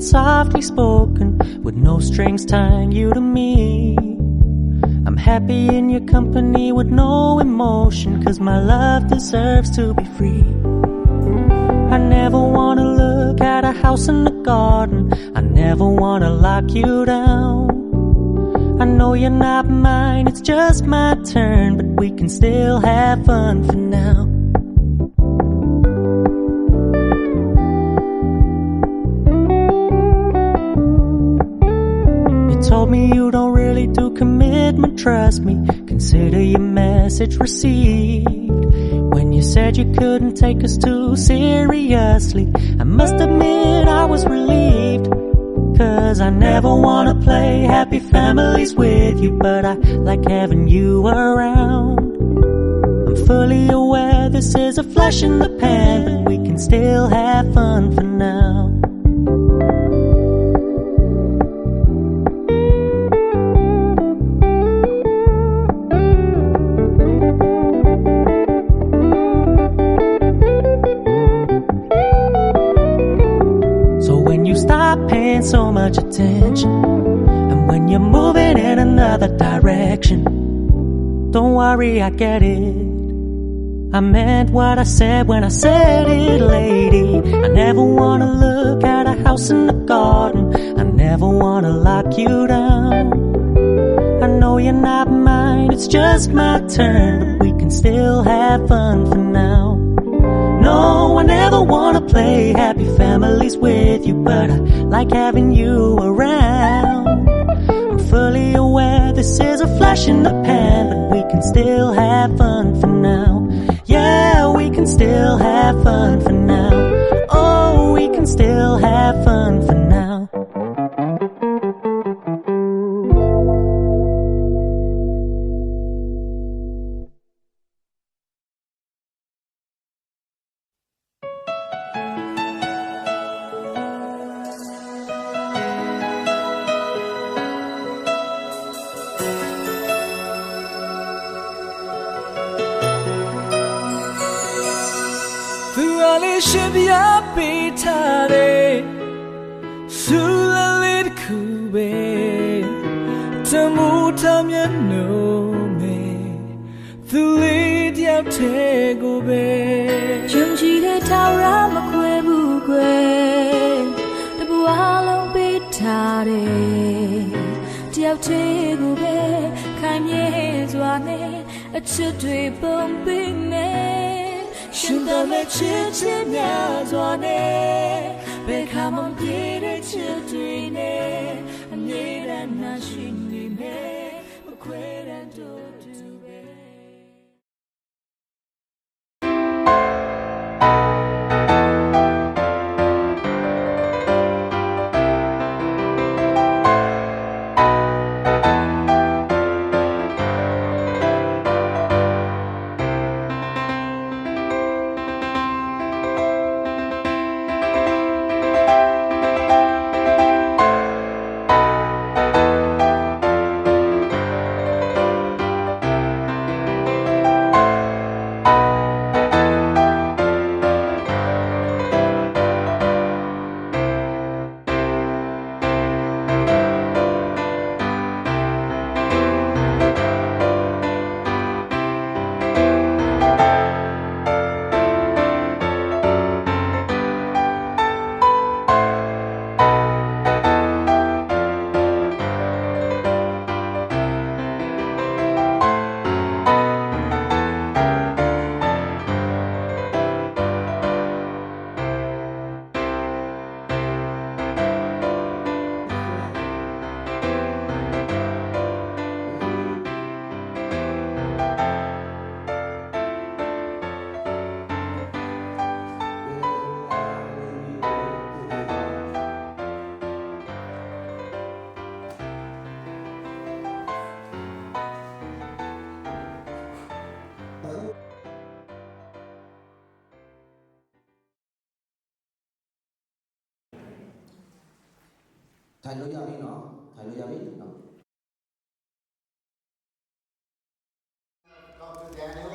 softly spoken, with no strings tying you to me. I'm happy in your company with no emotion, 'cause my love deserves to be free. I never wanna look at a house in the garden, I never wanna lock you down. I know you're not mine, it's just my turn, but we can still have fun for now. You told me you don't really do commitment, trust me, consider your message received. When you said you couldn't take us too seriously, I must admit I was relieved. 'Cause I never wanna play happy families with you, but I like having you around. I'm fully aware this is a flash in the pan, but we can still have fun for now. Stop paying so much attention, and when you're moving in another direction, don't worry, I get it. I meant what I said when I said it, lady. I never wanna look at a house in the garden, I never wanna lock you down. I know you're not mine, it's just my turn, but we can still have fun for now. No, I never wanna play happy families with you, but I like having you around. I'm fully aware this is a flash in the pan, but we can still have fun for now. Yeah, we can still have fun for now. Oh, we can still have fun for now. Shibya pitare Sulale kube Tamu tamya no me Thuli diao te gobe Chumji de taura makwe bukwe Tabu along pitare Diao te gobe Kanye zwane Achitwe bumpine Shunda me chichi mya zwane Bekama mpire chitwine Anyera na shini me Makwera do be. Dr. Daniel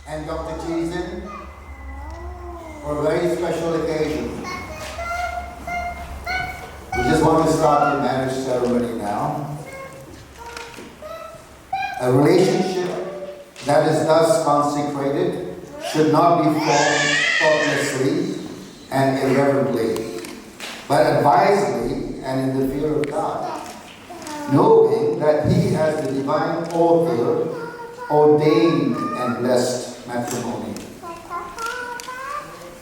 and Dr. Jeeson for a very special occasion. We just want to start the marriage ceremony now. A relationship that is thus consecrated should not be formed thoughtlessly and irreverently, but advisedly and in the fear of God, knowing that He, as the divine author, ordained and blessed matrimony.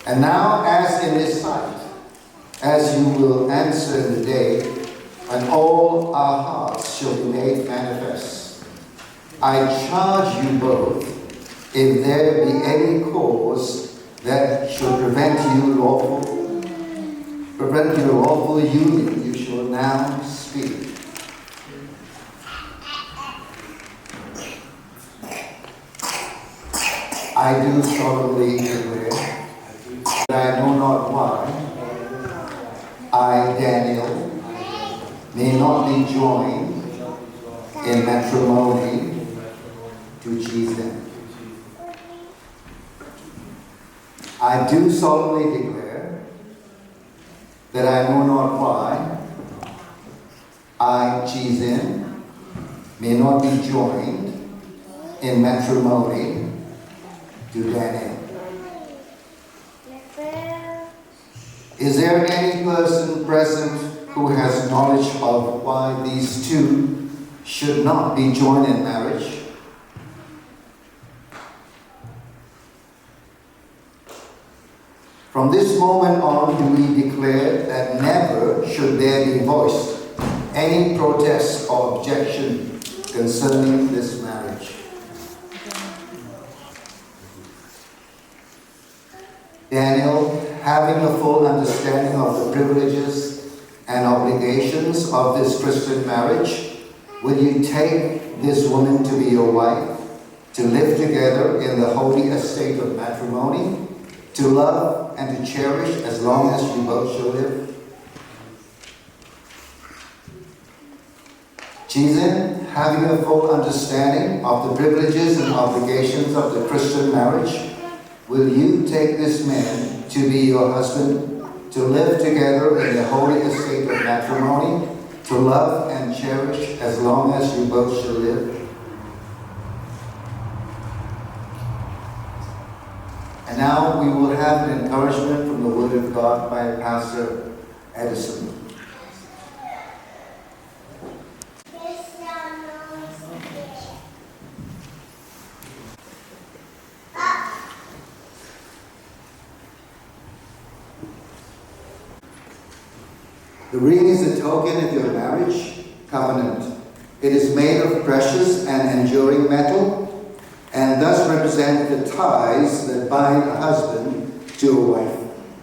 And now, as in His sight, as you will answer in the day, and all our hearts shall be made manifest, I charge you both, if there be any cause that should prevent your lawful union, you shall now speak. I do solemnly declare that I know not why I, Daniel, may not be joined in matrimony to Jesus. I do solemnly declare that I know not why I, Jesus, may not be joined in matrimony to Daniel. Is there any person present who has knowledge of why these two should not be joined in marriage? From this moment on, do we declare that never should there be voiced any protest or objection concerning this marriage. Daniel, having a full understanding of the privileges and obligations of this Christian marriage, will you take this woman to be your wife, to live together in the holy estate of matrimony, to love and to cherish as long as you both shall live? Jesus, having a full understanding of the privileges and obligations of the Christian marriage, will you take this man to be your husband, to live together in the holy estate of matrimony, to love and cherish as long as you both shall live? And now we will have an encouragement from the Word of God by Pastor Edison. The ring is a token of your marriage covenant. It is made of precious and enduring metal, and thus represent the ties that bind a husband to a wife.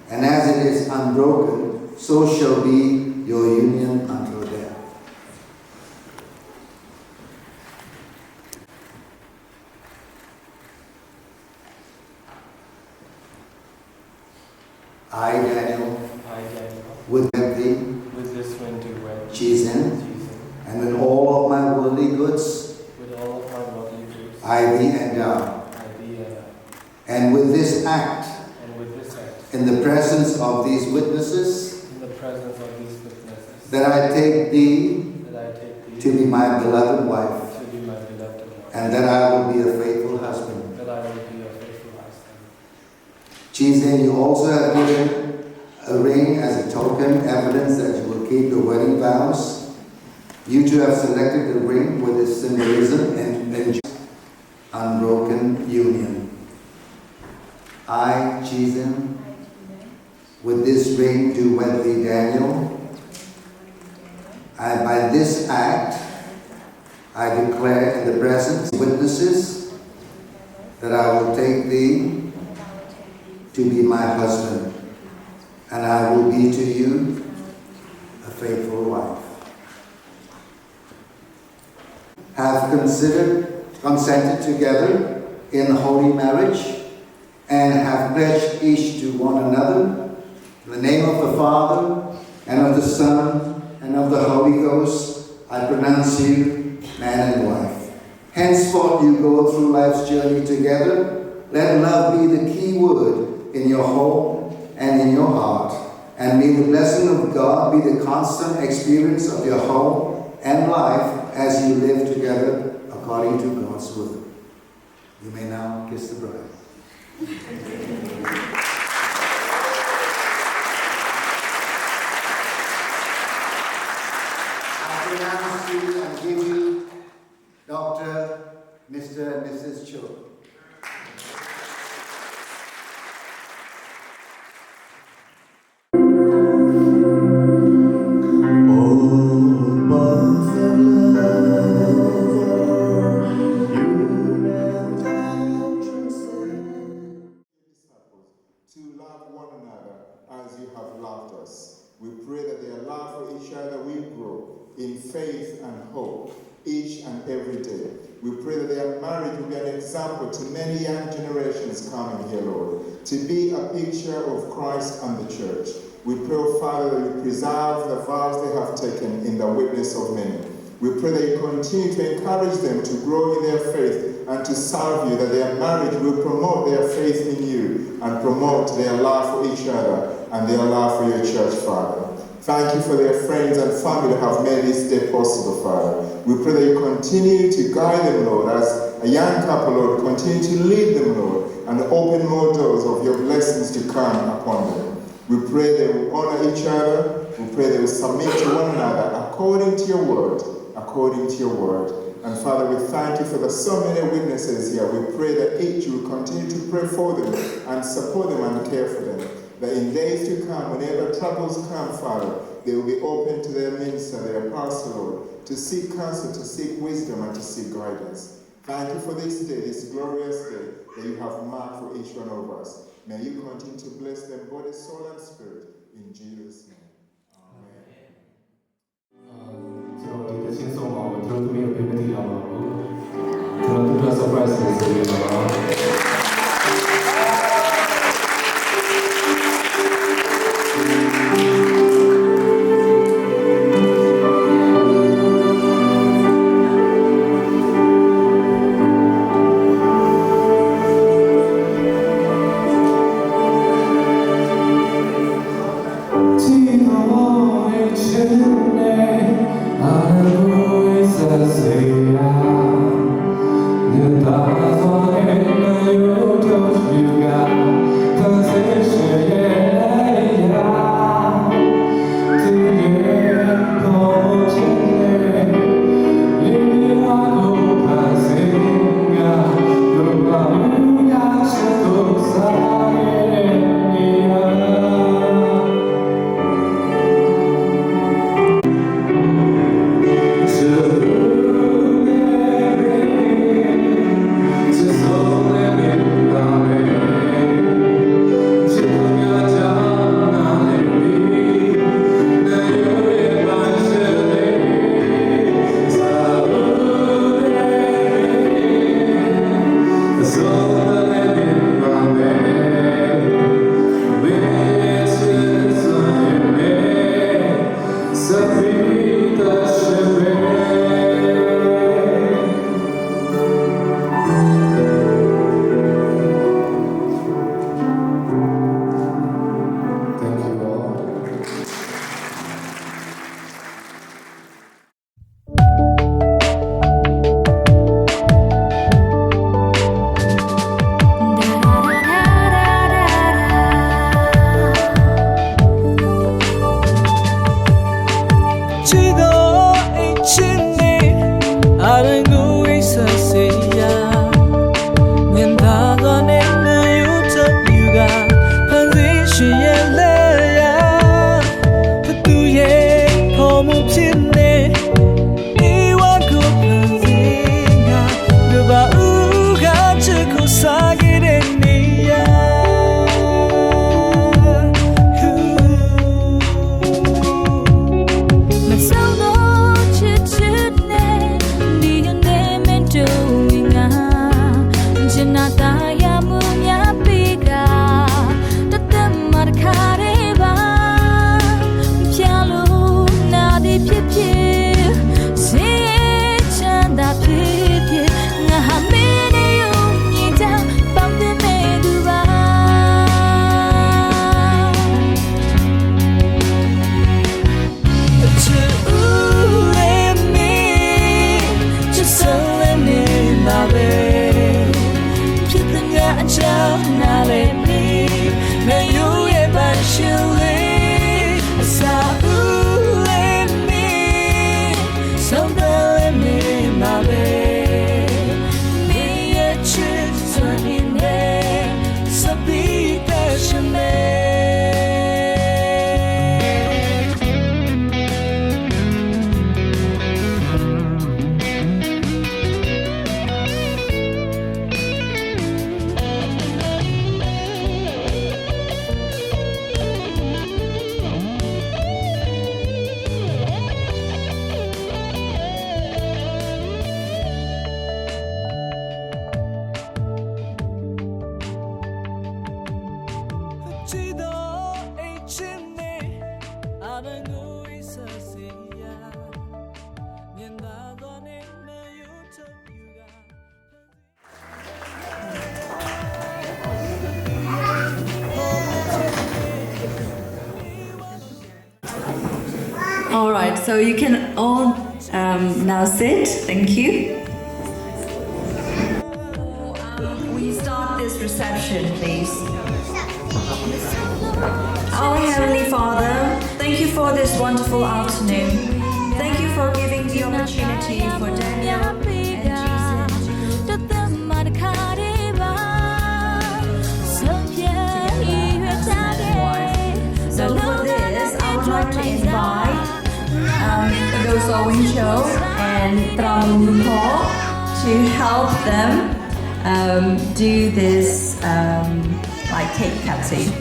And as it is unbroken, so shall be your union until death. I, Daniel, with thee, with this ring do wed, Jesus, and with all of my worldly goods, with all of my worldly goods, I thee endow. And with this act, in the presence of these witnesses, that I take thee to be my beloved wife, and that I will be a faithful husband. Jesus, you also have given a ring as a token, evidence that you will keep the wedding vows. You two have selected the ring with its symbolism and unbroken union. I, Jesus, with this ring do wed thee, Daniel. And by this act, I declare in the presence of witnesses that I will take thee to be my husband, and I will be to you a faithful wife. Have consented together in holy marriage, and have pledged each to one another, in the name of the Father, and of the Son, and of the Holy Ghost, I pronounce you man and wife. Henceforth you go through life's journey together. Let love be the key word in your home and in your heart, And may the blessing of God be the constant experience of your home and life as you live together according to God's word. You may now kiss the bride. I pronounce you and give you Dr. Mr. and Mrs. Cho. To love one another as you have loved us. We pray that their love for each other will grow in faith and hope each and every day. We pray that their marriage will be an example to many young generations coming here, Lord, to be a picture of Christ and the church. We pray, oh Father, that you preserve the vows they have taken in the witness of many. We pray that you continue to encourage them to grow in their faith and to serve you, that their marriage will promote their faith in you and promote their love for each other and their love for your church, Father. Thank you for their friends and family who have made this day possible, Father. We pray that you continue to guide them, Lord, as a young couple, Lord, continue to lead them, Lord, and open more doors of your blessings to come upon them. We pray they will honor each other. We pray they will submit to one another according to your word, according to your word. And Father, we thank you for the so many witnesses here. We pray that each will continue to pray for them and support them and care for them. That in days to come, whenever troubles come, Father, they will be open to their minister, their pastor, Lord, to seek counsel, to seek wisdom, and to seek guidance. Thank you for this day, this glorious day that you have marked for each one of us. May you continue to bless them, body, soul, and spirit. In Jesus' name. Amen. ကျွန်တော်ဒီတစ်ချင်းဆုံးမှာကျွန်တော်တို့ရဲ့ပြင်ပတိအောင်ပါဘူးကျွန်တော်တို့ surprise ဆိုပြီးတော့ Say, right, so you can all now sit. Thank you. We start this reception, please. Our Heavenly Father, thank you for this wonderful afternoon. Thank you for giving the opportunity for Daniel and Jesus. So for this, I would like to invite Doso Wincho and Tramuko to help them do this like cake cutting.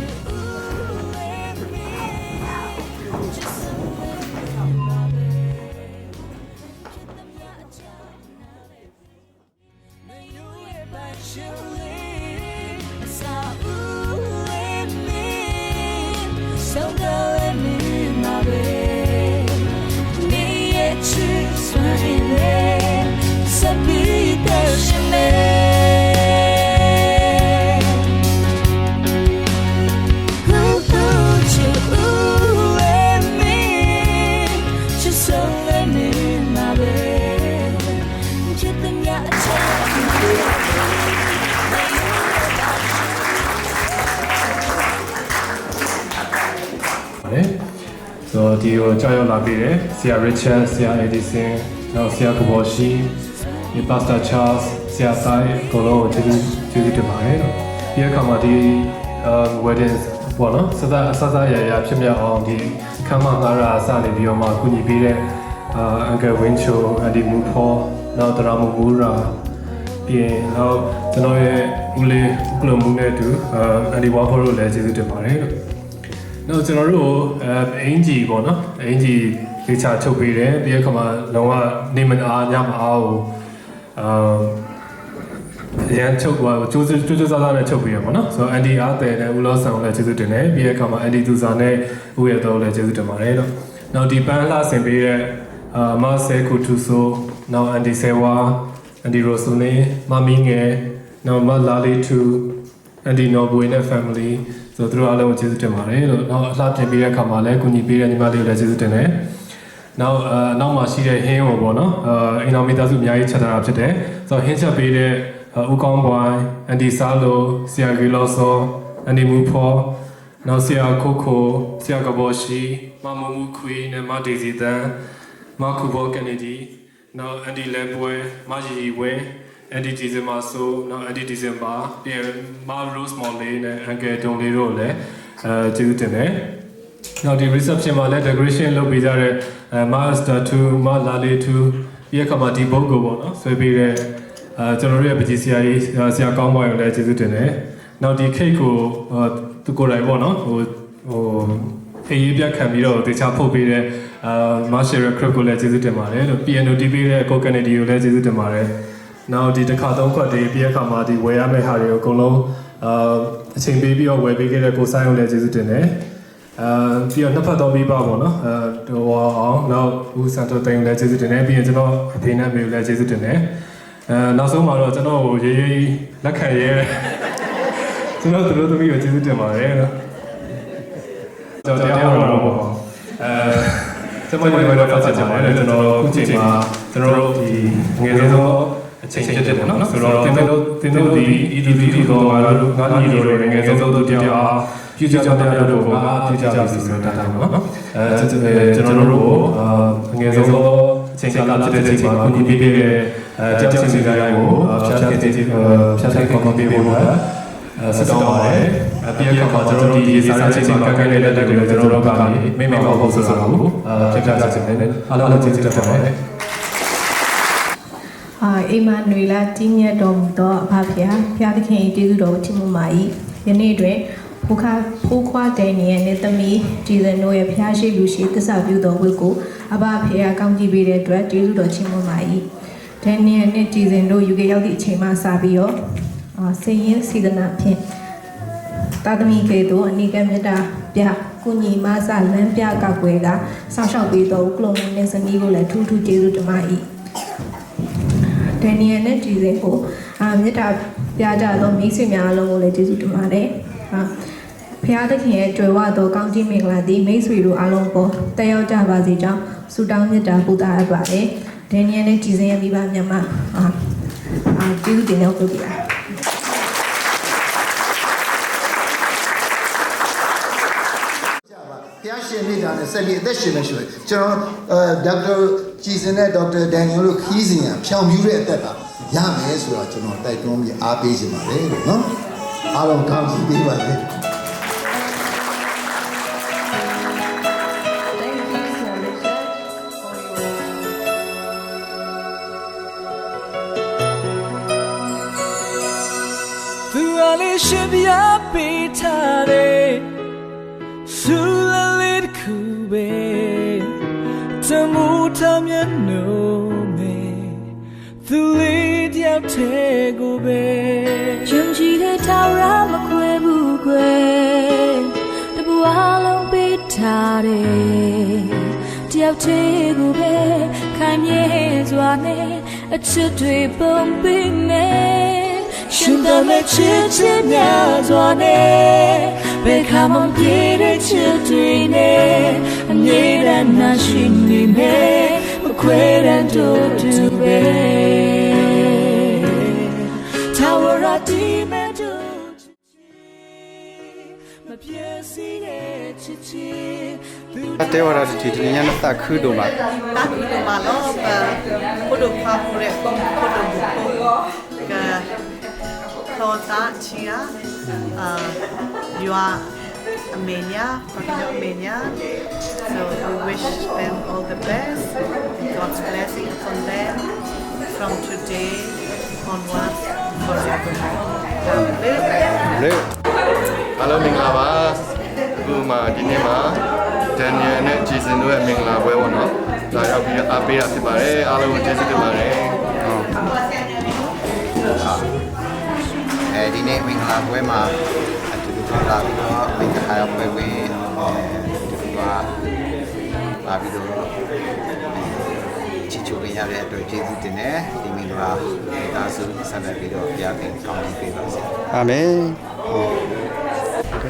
So ဒီကိုကြောက်ရောက်လာပြီးတယ်ဆရာ Richard ဆရာ Edison နောက်ဆရာကဘော်ရှိဒီ Pastor Charles ဆရာဆိုင်ကိုလုံးကိုကျေးဇူးတင်ပါတယ်ဒီအခါမှာဒီ wedding ပေါ့နော်စသရရဖြစ်မြောက်အောင်ဒီခမ်းမငါရာစနေပြီးတော့မှကုညီပေးတဲ့အန်ကယ်ဝင်းချိုအဒီမူဖောနောက်တရာမူရာပြီးရင်နောက်ကျွန်တော်ရဲ့ဦးလေးကလမှုနဲ့တူအန်ဒီဝါဖောတို့လည်းကျေးဇူးတင်ပါတယ်နောက်ကျွန်တော်တို့အင်ဂျီပေါ့နော်အင်ဂျီလေချာချုပ်ပေးတယ်ပြီးတဲ့အခါမှာလုံးဝနေမအားညမအားကိုရန်ချုပ်သွားကျိုးစားစားနဲ့ချုပ်ပေးရပေါ့နော်ဆိုတော့အန်ဒီအားတယ်နဲ့ဦးလောဆောင်လည်းကျေးဇူးတင်တယ်ပြီးတဲ့အခါမှာအန်ဒီသူစာနဲ့ဦးရတော့လည်းကျေးဇူးတင်ပါတယ်တော့နောက်ဒီပန်းလှဆင်ပေးတဲ့မဆဲကူတူဆိုနောက်အန်ဒီဆဲဝါအန်ဒီရိုဆိုနေမမီငယ်နောက်မလာလေးတူအန်ဒီနော်ဘွေနဲ့ familyဆိုတော့သူတို့အားလုံးကိုကျေးဇူးတင်ပါတယ်လို့နောက်အလှပြင်ပေးတဲ့အခါမှာလည်းကူညီပေးတဲ့ညီမလေးကိုလည်းကျေးဇူးတင်တယ်နောက်မှာရှိတဲ့ဟင်းကိုပေါ့နော်အိမ်တော်မိသားစုအများကြီးချက်ထားတာဖြစ်တယ်ဆိုတော့ဟင်းချက်ပေးတဲ့ဦးကောင်းပွိုင်းအန်ဒီဆာလိုဆရာဂီလောဆောအန်ဒီမူဖောနောက်ဆရာခိုခိုဆရာကဘောရှိမမမူခွေနဲ့မဒေစီတန်မခုဘောကနေဒီနောက်အန်ဒီလဲပွဲမကြီးဝဲအန်ဒီဒီဇင်ဘာဆိုနောက်အန်ဒီဒီဇင်ဘာပြန်မရိုးစမော်လေးနဲ့အန်ကယ်တုံလေးတို့လည်းကျေးဇူးတင်တယ်နောက်ဒီ reception မှာလည်း decoration လုပ်ပေးကြတဲ့master 2မလာလေး2ဒီအခါမှာဒီ book ကိုပေါ့နော်ဆွဲပေးတဲ့ကျွန်တော်တို့ရဲ့ပကြီးဆရာကြီးဆရာကောင်းပါရောလည်းကျေးဇူးတင်တယ်နောက်ဒီ cake ကိုသူကိုယ်တိုင်ပေါ့နော်ဟိုအေးပြတ်ခံပြီးတော့တေချာဖုတ်ပေးတဲ့Marshall Crook ကိုလည်းကျေးဇူးတင်ပါတယ်လို့ piano တီးပေးတဲ့ Coco Kennedy ကိုလည်းကျေးဇူးတင်ပါတယ်နောက်ဒီတစ်ခါသုံးခွက်တွေပြီးတဲ့အခါမှာဒီဝယ်ရမယ့်ဟာတွေကိုအကုန်လုံးအချိန်ပေးပြီးတော့ဝယ်ပေးခဲ့တဲ့ကိုဆိုင်ကိုလည်းကျေးဇူးတင်တယ်ပြီးတော့နှစ်ဖက်တော့ပြီးပါပေါ့နော်ဟိုအောင်နောက်ဦးစန်တိုတိန်လည်းကျေးဇူးတင်တယ်ပြီးရင်ကျွန်တော်အဖေနဲ့မေကိုလည်းကျေးဇူးတင်တယ်နောက်ဆုံးမှာတော့ကျွန်တော်ကိုရေးလက်ခံရဲကျွန်တော်တို့သမီးကိုကျေးဇူးတင်ပါတယ်နော်ကျွန်တော်တရားဟောတော့ပေါ့ကျွန်တော်ဒီမှာတော့ဖတ်ချင်ပါတယ်ကျွန်တော်အခုချိန်မှာကျွန်တော်တို့ဒီငယ်ဆုံးအချိန်ဖြစ်တယ်ပေါ့နော်ဆိုတော့တင်တို့ဒီ EDD တော့ငါညီတို့ငယ်ဆုံးတို့တရားအားပြုကြကြတဲ့တို့ကပြုကြကြစီဆိုတာတာပေါ့နော်ကျွန်တော်တို့ငယ်ဆုံးအချိန်ကာလဖြစ်တဲ့ချိန်မှာခုညီပေးတဲ့တက်ချင်းစီတိုင်းကိုဖြတ်ခဲ့ကောင်းပေးဖို့စတောင်းပါတယ်ပြီးတော့ကျွန်တော်တို့ဒီစာရေးချိန်မှာကိုက်တဲ့လက်တွေကိုကျွန်တော်တို့ကနေမိမကောက်ဖို့ဆိုတာကိုဖြတ်ချချင်တယ်အားလုံးကျေးဇူးတင်ပါတယ်အိမ်မနွေလာကြီးမြတ်တော်မူသောအဖဖျားဖျားသခင်ကျေးဇူးတော်ကိုချီးမွမ်းပါ၏ယနေ့တွင်ဖိုးခွားတဲ့နေရဲ့နေသမီးကြည်စံတို့ရဲ့ဖျားရှိလူရှိသစ္စာပြုတော်ဝတ်ကိုအဖဖျားကောင်းကြည့်ပေးတဲ့အတွက်ကျေးဇူးတော်ချီးမွမ်းပါ၏ဒန်နီယယ်နဲ့ကြည်စံတို့ UK ရောက်သည့်အချိန်မှစပြီးတော့စေရင်စီဒနာဖြင့်တာသမီကဲ့သို့အနိကမေတ္တာပြကုညီမဆလမ်းပြကောက်ွယ်ကစောင့်ရှောက်ပေးတော်ကလုံနဲ့ဇနီးကိုလည်းထူးထူးကျေးဇူးတင်ပါ၏ဒန်နီယယ်နဲ့ကြည်စင်ကိုမေတ္တာပြကြသောမိတ်ဆွေများအလုံးကိုလည်းကျေးဇူးတင်ပါတယ်ဖ ရားသခင်ရဲ့ကြွယ်ဝသောကောင်းကြီးမင်္ဂလာသည်မိတ်ဆွေတို့အားလုံးပေါ်တက်ရောက်ကြပါစေကြောင်းဆုတောင်းမေတ္တာပို့သအပ်ပါတယ်ဒန်နီယယ်နဲ့ကြည်စင်ရဲ့မိဘမြန်မာကျေးဇူးတင်ကြောင်းပြောပြပါဘုရားရှင်မိသားနဲ့ဆက်ပြီးအသက်ရှင်နေရှိတယ်ကျွန်တော်ဒေါက်တာကြည်စင်နဲ့ဒေါက်တာဒန်နီယယ်တို့ခီးစဉ်ကဖြောင်ပြူတဲ့အသက်ကရမယ်ဆိုတော့ကျွန်တော်တိုက်တွန်းပြီးအားပေးခြင်းပါတယ်နော်အားလုံးကောင်းစီပေးပါစေ သူအလေးရှိပြပေးထားတယ်ဆူလလေးတစ်ခုပဲတမှုထမျက်နှာနဲ့သူလေးတယောက်တည်းကိုပဲယုံကြည်တဲ့ထာဝရမခွဲဘူးကွယ်တပူအားလုံးပေးထားတယ်တယောက်တည်းကိုပဲခိုင်မြဲစွာနဲ့အချစ်တွေပုံပေးမယ်ရှင်တော်မဲ့ချစ်ချစ်များစွာနဲ့ဘယ်ခါမှပြေတဲ့ချစ်တွေနဲ့အမြဲတမ်းနှရှိနေမယ်မခွဲတဲ့တို့တူပဲထာဝရတည်မဲ့တို့ချစ်ချစ်မပြေစီတဲ့ချစ်ချစ်တဲဝရတီတညနတခုတို့မှာတာခုတို့မှာလောဘုဒ္ဓဖာပရက်ဘုဒ္ဓဘုကသောတာချီယာyou are Armenia, from Armenia. So we wish them all the best, God's blessing upon them from today onwards forevermore. Hallelujah. Hello, မင်္ဂလာပါအခုမှဒီနေ့မှာဒန်နီယယ်နဲ့ဂျေဆန်တို့ရဲ့မင်္ဂလာပွဲပေါ့နော်ဒါရောက်ပြီးအားပေးရဖြစ်ပါတယ်အားလုံးကိုကျေးဇူးတင်ပါတယ်ဒီနေ့မင်္ဂလာပွဲမှာအတူတူလာပြီးတော့မင်္ဂလာပွဲဝင်တူတူလာပြီးတော့ချီချိုရရတဲ့အတွက်ကျေးဇူးတင်တယ်ဒီမင်္ဂလာမိသားစုဆက်လက်ပြီးတော့ပြတင်ကောင်းပေးပါစေအာမင်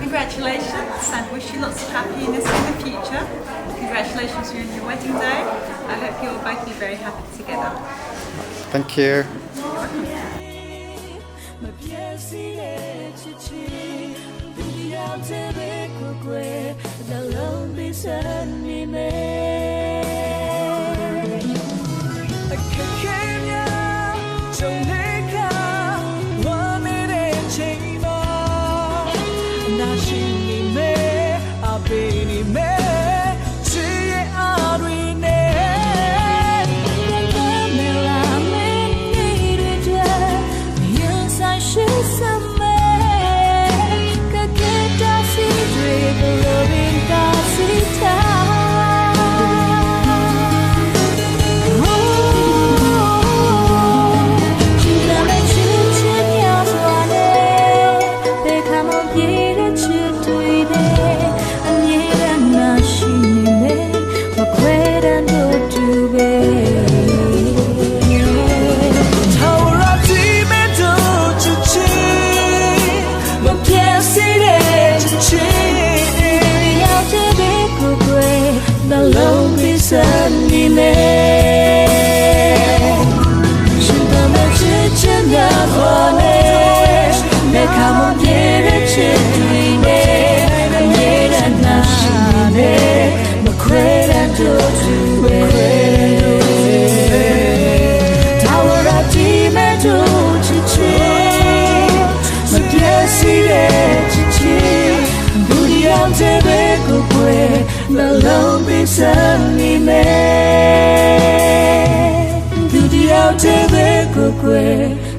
Congratulations and wish you lots of happiness in the future. Congratulations on your wedding day. I hope you'll both be very happy together. Thank you.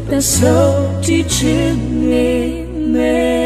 That's so teaching me.